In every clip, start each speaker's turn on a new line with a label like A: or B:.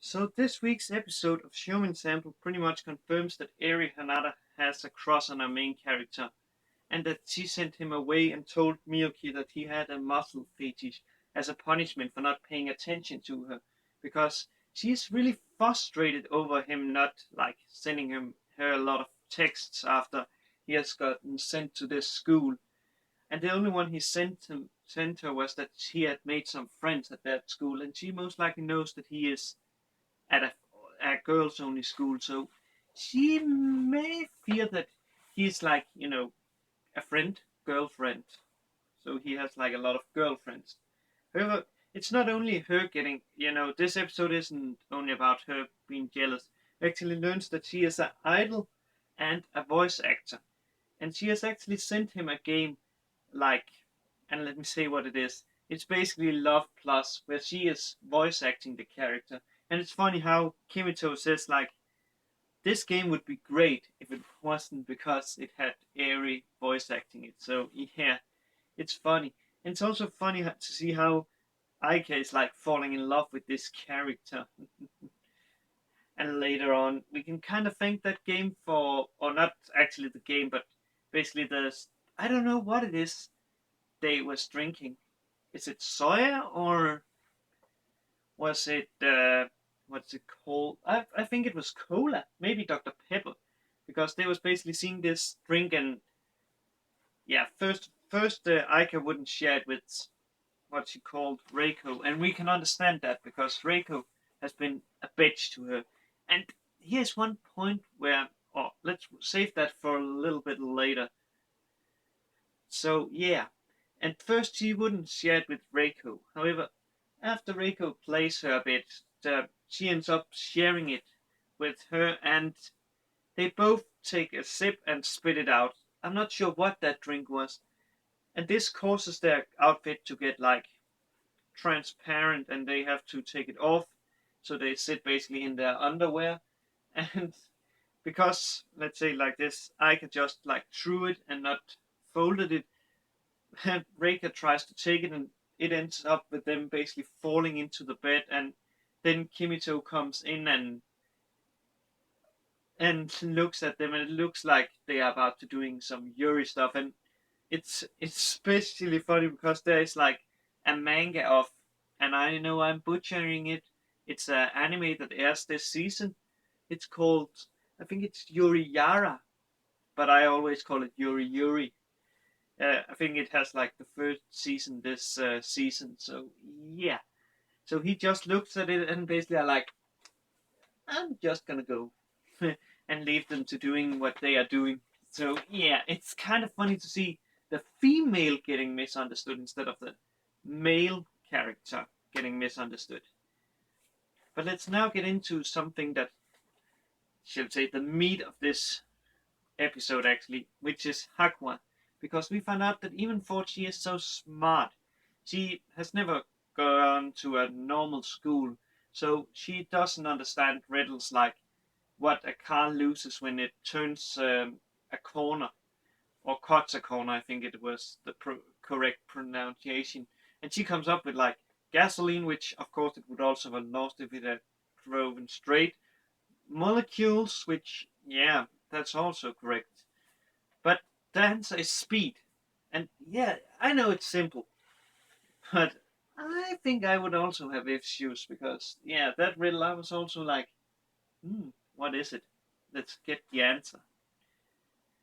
A: So this week's episode of Shomin Sample pretty much confirms that Eri Hanae has a crush on our main character, and that she sent him away and told Miyuki that he had a muscle fetish as a punishment for not paying attention to her, because she's really frustrated over him not sending her a lot of texts after he has gotten sent to this school. And the only one he sent her was that he had made some friends at that school, and she most likely knows that he is at a girls only school, so she may fear that he's a friend, girlfriend. So he has like a lot of girlfriends. However, it's not only her getting, this episode isn't only about her being jealous. We actually learns that she is an idol and a voice actor. And she has actually sent him a game like, and let me say what it is. It's basically Love Plus, where she is voice acting the character. And it's funny how Kimito says, like, this game would be great if it wasn't because it had Eri voice acting it. So, yeah, it's funny. And it's also funny to see how Aika is, like, falling in love with this character. And later on, we can kind of thank that game for, or not actually the game, but basically I don't know what it is they was drinking. Is it soya or was it what's it called? I think it was cola, maybe Dr Pepper, because they was basically seeing this drink and yeah, first Aika wouldn't share it with what she called Reiko, and we can understand that because Reiko has been a bitch to her. And here's one point where, oh, let's save that for a little bit later. So yeah, and first she wouldn't share it with Reiko. However, after Reiko plays her a bit, she ends up sharing it with her, and they both take a sip and spit it out. I'm not sure what that drink was, and this causes their outfit to get like transparent, and they have to take it off. So they sit basically in their underwear, and because let's say like this, I could just like threw it and not folded it. Reika tries to take it, and it ends up with them basically falling into the bed. And then Kimito comes in and looks at them, and it looks like they are about to doing some Yuri stuff. And it's especially funny because there is like a manga of, and I know I'm butchering it. It's an anime that airs this season. It's called, I think it's Yuri Yara, but I always call it Yuri Yuri. I think it has like the first season this season. So yeah. So he just looks at it and basically are like, I'm just gonna go and leave them to doing what they are doing. So yeah, it's kind of funny to see the female getting misunderstood instead of the male character getting misunderstood. But let's now get into something that shall say the meat of this episode actually, which is Haku, because we found out that even though she is so smart, she has never gone to a normal school, so she doesn't understand riddles like what a car loses when it turns a corner or cuts a corner. I think it was the correct pronunciation, and she comes up with like gasoline, which of course it would also have lost if it had driven straight. Molecules, which yeah, that's also correct. But the answer is speed. And yeah, I know it's simple, but I think I would also have issues because, yeah, that riddle I was also like, what is it? Let's get the answer.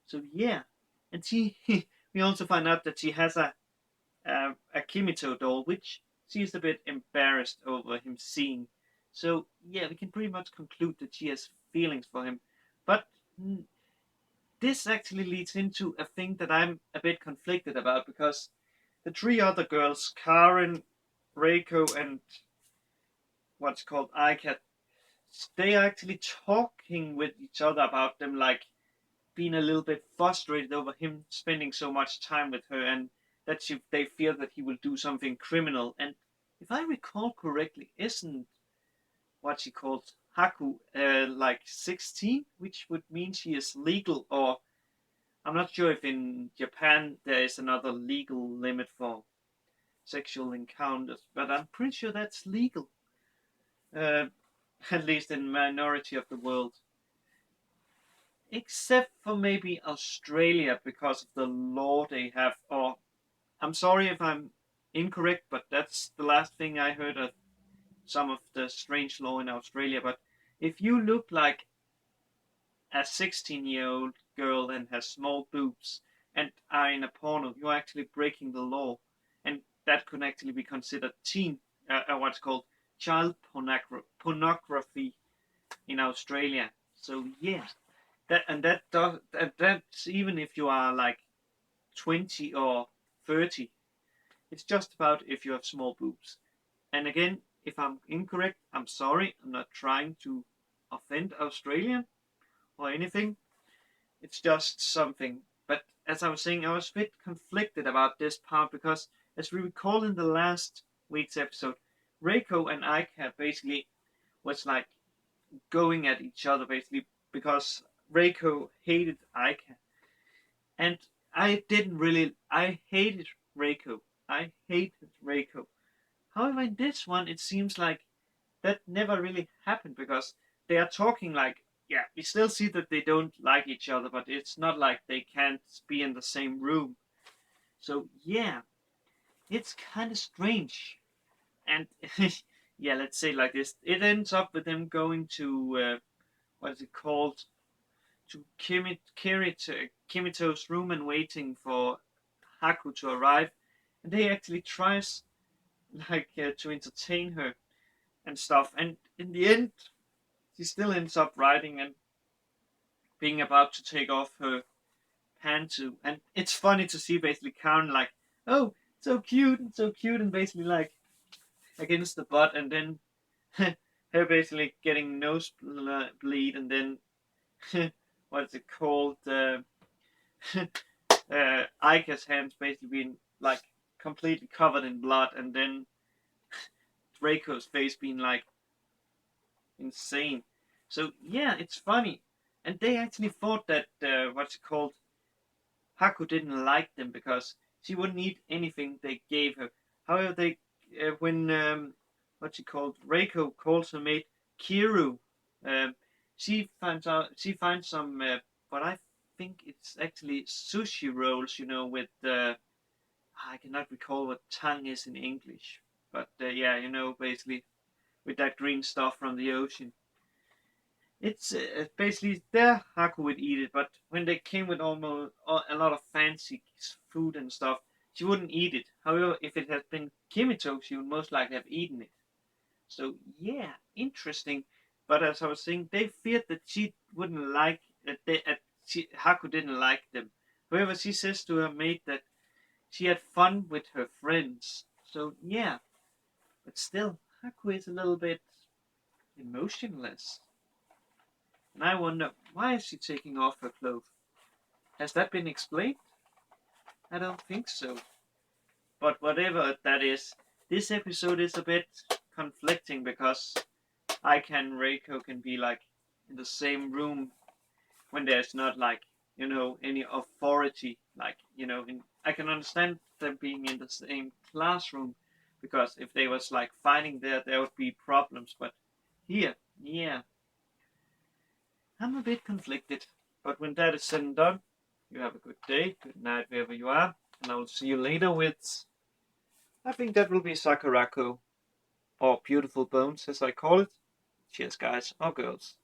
A: So yeah, and she, we also find out that she has a Kimito doll, which she's a bit embarrassed over him seeing. So yeah, we can pretty much conclude that she has feelings for him. But this actually leads into a thing that I'm a bit conflicted about because the three other girls, Karen, Reiko, and what's called Aika, they are actually talking with each other about them, like being a little bit frustrated over him spending so much time with her, and that they fear that he will do something criminal. And if I recall correctly, isn't what she calls Haku like 16, which would mean she is legal, or I'm not sure if in Japan there is another legal limit for sexual encounters, but I'm pretty sure that's legal. Uh, at least in minority of the world. Except for maybe Australia because of the law they have. Or I'm sorry if I'm incorrect, but that's the last thing I heard of some of the strange law in Australia. But if you look like a 16-year-old girl and has small boobs and are in a porno, you're actually breaking the law, and that could actually be considered what's called child pornography in Australia. So yeah, that's even if you are like 20 or 30. It's just about if you have small boobs. And again, if I'm incorrect, I'm sorry. I'm not trying to offend Australia or anything. It's just something. But as I was saying, I was a bit conflicted about this part because, as we recall in the last week's episode, Reiko and Aika basically was like going at each other basically because Reiko hated Aika. And I didn't really. I hated Reiko. I hated Reiko. However, in this one, it seems like that never really happened because they are talking like, yeah, we still see that they don't like each other, but it's not like they can't be in the same room. So, yeah, it's kind of strange. And, yeah, let's say like this. It ends up with them going to, what is it called? To Kimito's room and waiting for Haku to arrive. And they actually tries like to entertain her and stuff. And in the end, she still ends up riding and being about to take off her pantsuit. And it's funny to see basically Karen like, oh, so cute, and basically like against the butt, and then her basically getting nosebleed, and then what is it called? Aika's hands basically being like completely covered in blood, and then Draco's face being like insane. So yeah, it's funny, and they actually thought that what's it called? Haku didn't like them because she wouldn't eat anything they gave her. However, they when what's it called? Reiko calls her mate Kiru. Um, she finds some what I think it's actually sushi rolls. With I cannot recall what tang is in English, but yeah, basically with that green stuff from the ocean. It's basically there Haku would eat it, but when they came with almost a lot of fancy food and stuff, she wouldn't eat it. However, if it had been Kimito, she would most likely have eaten it. So yeah, interesting. But as I was saying, they feared that she wouldn't like that Haku didn't like them. However, she says to her mate that she had fun with her friends. So yeah, but still, Haku is a little bit emotionless. And I wonder, why is she taking off her clothes? Has that been explained? I don't think so. But whatever that is, this episode is a bit conflicting because Aika and Reiko can be like in the same room when there's not like, any authority. Like, I can understand them being in the same classroom because if they was like fighting there would be problems. But here, yeah, I'm a bit conflicted. But when that is said and done, you have a good day, good night wherever you are, and I will see you later with, I think that will be Sakurako, or Beautiful Bones as I call it. Cheers guys, or girls.